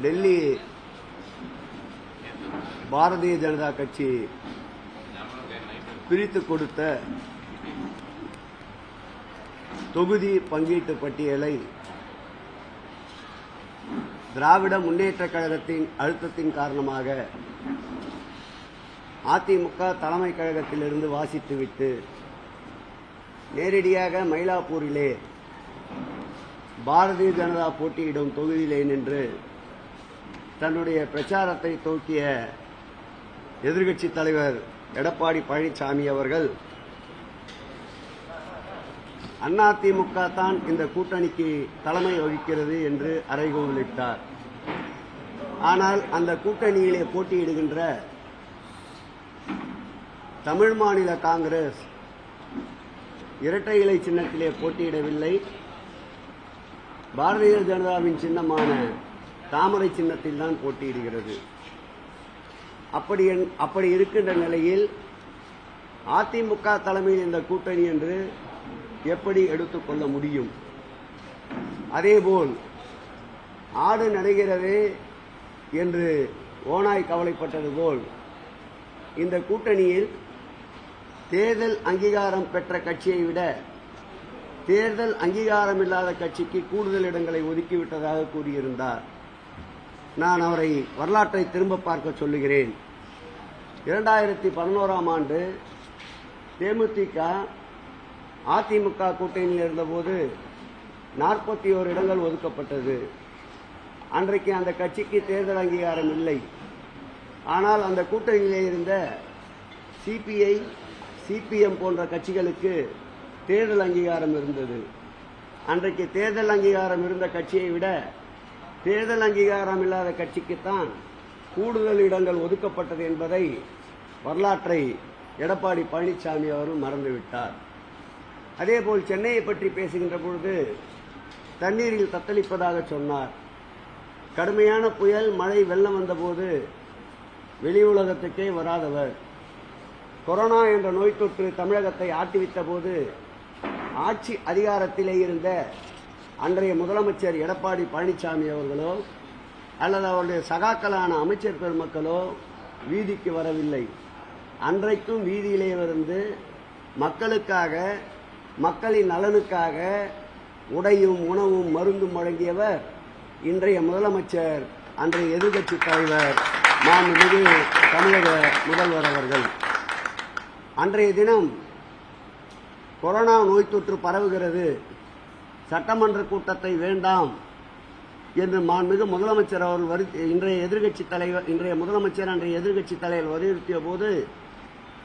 டெல்லி பாரதிய ஜனதா கட்சி பிரித்து கொடுத்த தொகுதி பங்கீட்டு பட்டியலை திராவிட முன்னேற்ற கழகத்தின் அழுத்தத்தின் காரணமாக அதிமுக தலைமை கழகத்திலிருந்து வாசித்துவிட்டு நேரடியாக மயிலாப்பூரிலே பாரதிய ஜனதா போட்டியிடும் தொகுதியிலே நின்று தன்னுடைய பிரச்சாரத்தை துவக்கிய எதிர்க்கட்சித் தலைவர் எடப்பாடி பழனிசாமி அவர்கள் அதிமுக தான் இந்த கூட்டணிக்கு தலைமை வகிக்கிறது என்று அறைகூவலிட்டார். ஆனால் அந்த கூட்டணியிலே போட்டியிடுகின்ற தமிழ் மாநில காங்கிரஸ் இரட்டை இலை சின்னத்திலே போட்டியிடவில்லை, பாரதிய ஜனதாவின் சின்னமான தாமரை சின்னத்தில் தான் போட்டியிடுகிறது. அப்படி இருக்கின்ற நிலையில் அதிமுக தலைமையில் இந்த கூட்டணி என்று எப்படி எடுத்துக்கொள்ள முடியும்? அதேபோல் ஆடு நடைகிறதே என்று ஓநாய் கவலைப்பட்டது போல் இந்த கூட்டணியில் தேர்தல் அங்கீகாரம் பெற்ற கட்சியை விட தேர்தல் அங்கீகாரம் இல்லாத கட்சிக்கு கூடுதல் இடங்களை ஒதுக்கிவிட்டதாக கூறியிருந்தார். நான் அவரை வரலாற்றை திரும்ப பார்க்க சொல்லுகிறேன். 2011ஆம் ஆண்டு தேமுதிக அதிமுக கூட்டணியில் இருந்தபோது 41 இடங்கள் ஒதுக்கப்பட்டது. அன்றைக்கு அந்த கட்சிக்கு தேர்தல் அங்கீகாரம் இல்லை. ஆனால் அந்த கூட்டணியிலே இருந்த சிபிஐ, சிபிஎம் போன்ற கட்சிகளுக்கு தேர்தல் அங்கீகாரம் இருந்தது. அன்றைக்கு தேர்தல் அங்கீகாரம் இருந்த கட்சியை விட தேர்தல் அங்கீகாரம் இல்லாத கட்சிக்குத்தான் கூடுதல் இடங்கள் ஒதுக்கப்பட்டது என்பதை வரலாற்றை எடப்பாடி பழனிசாமி அவர்கள் மறந்துவிட்டார். அதேபோல் சென்னையை பற்றி பேசுகின்ற பொழுது தண்ணீரில் தத்தளிப்பதாக சொன்னார். கடுமையான புயல், மழை, வெள்ளம் வந்தபோது வெளி உலகத்துக்கே வராதவர். கொரோனா என்ற நோய் தொற்று தமிழகத்தை ஆட்டிவித்த போது ஆட்சி அதிகாரத்திலே இருந்த அன்றைய முதலமைச்சர் எடப்பாடி பழனிசாமி அவர்களோ அல்லது அவருடைய சகாக்களான அமைச்சர் பெருமக்களோ வீதிக்கு வரவில்லை. அன்றைக்கும் வீதியிலே இருந்து மக்களுக்காக, மக்களின் நலனுக்காக உடையும் உணவும் மருந்தும் வழங்கியவர் இன்றைய முதலமைச்சர், அன்றைய எதிர்க்கட்சித் தலைவர் மாண்புமிகு தமிழக முதல்வர் அவர்கள். அன்றைய தினம் கொரோனா நோய் தொற்று பரவுகிறது, சட்டமன்ற கூட்டத்தை வேண்டாம் என்று மாண்புமிகு முதலமைச்சர் அவர்கள் இன்றைய முதலமைச்சர் அன்றைய எதிர்க்கட்சித் தலைவர் வலியுறுத்திய போது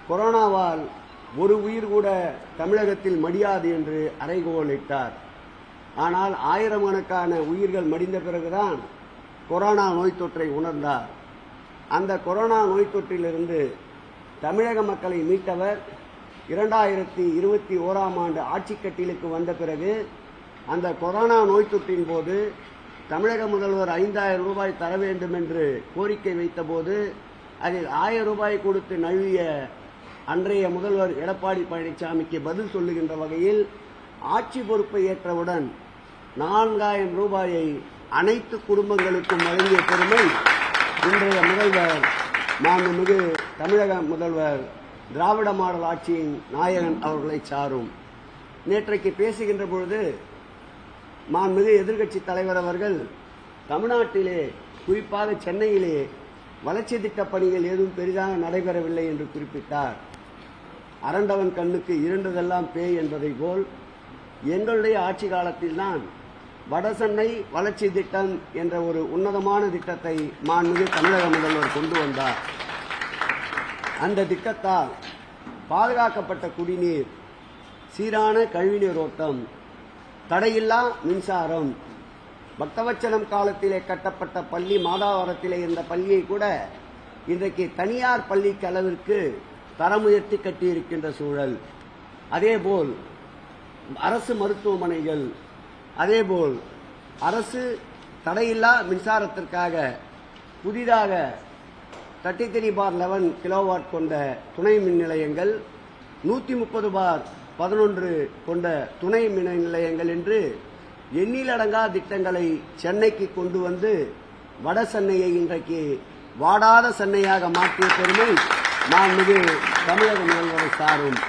கொரோனாவால் ஒரு உயிர் கூட தமிழகத்தில் மடியாது என்று அறைகூவலிட்டார். ஆனால் ஆயிரக்கணக்கான உயிர்கள் மடிந்த பிறகுதான் கொரோனா நோய் தொற்றை உணர்ந்தார். அந்த கொரோனா நோய் தொற்றிலிருந்து தமிழக மக்களை மீட்டவர் 2021ஆம் ஆண்டு ஆட்சிக்கட்டிலுக்கு வந்த பிறகு அந்த கொரோனா நோய் தொற்றின் போது தமிழக முதல்வர் 5000 ரூபாய் தர வேண்டும் என்று கோரிக்கை வைத்தபோது அதில் 1000 ரூபாய் கொடுத்து நழுவிய அன்றைய முதல்வர் எடப்பாடி பழனிசாமிக்கு பதில் சொல்லுகின்ற வகையில் ஆட்சி பொறுப்பை ஏற்றவுடன் 4000 ரூபாயை அனைத்து குடும்பங்களுக்கும் வழங்கிய பெருமை இன்றைய முதல்வர் மாண்புமிகு தமிழக முதல்வர் திராவிட மாடல் ஆட்சியின் நாயகன் அவர்களை சாரும். நேற்றைக்கு பேசுகின்ற பொழுது மாண்புமிகு எதிர்க்கட்சித் தலைவர் அவர்கள் தமிழ்நாட்டிலே, குறிப்பாக சென்னையிலே வளர்ச்சி திட்டப் பணிகள் எதுவும் பெரிதாக நடைபெறவில்லை என்று குறிப்பிட்டார். அரண்டவன் கண்ணுக்கு இருண்டதெல்லாம் பேய் என்பதை போல் எங்களுடைய ஆட்சி காலத்தில்தான் வடசென்னை வளர்ச்சி திட்டம் என்ற ஒரு உன்னதமான திட்டத்தை மாண்புமிகு தமிழக முதல்வர் கொண்டு வந்தார். அந்த திட்டத்தால் பாதுகாக்கப்பட்ட குடிநீர், சீரான கழிவுநீர் ஓட்டம், தடையில்லா மின்சாரம், பக்தவச்சலம் காலத்திலே கட்டப்பட்ட பள்ளி, மாதாவரத்திலே இருந்த பள்ளியை கூட இன்றைக்கு தனியார் பள்ளிக்கு அளவிற்கு தரமுயர்த்தி கட்டியிருக்கின்ற சூழல். அதேபோல் அரசு மருத்துவமனைகள், அதேபோல் அரசு தடையில்லா மின்சாரத்திற்காக புதிதாக 33/11 கிலோவாட் கொண்ட துணை மின் நிலையங்கள், 130/11 கொண்ட துணை மின் நிலையங்கள் என்று எண்ணிலடங்கா திட்டங்களை சென்னைக்கு கொண்டு வந்து வட சென்னையை இன்றைக்கு வாடாத சென்னையாக மாற்றிய பெருமை மாண்புமிகு தமிழக முதல்வரை சாரும்.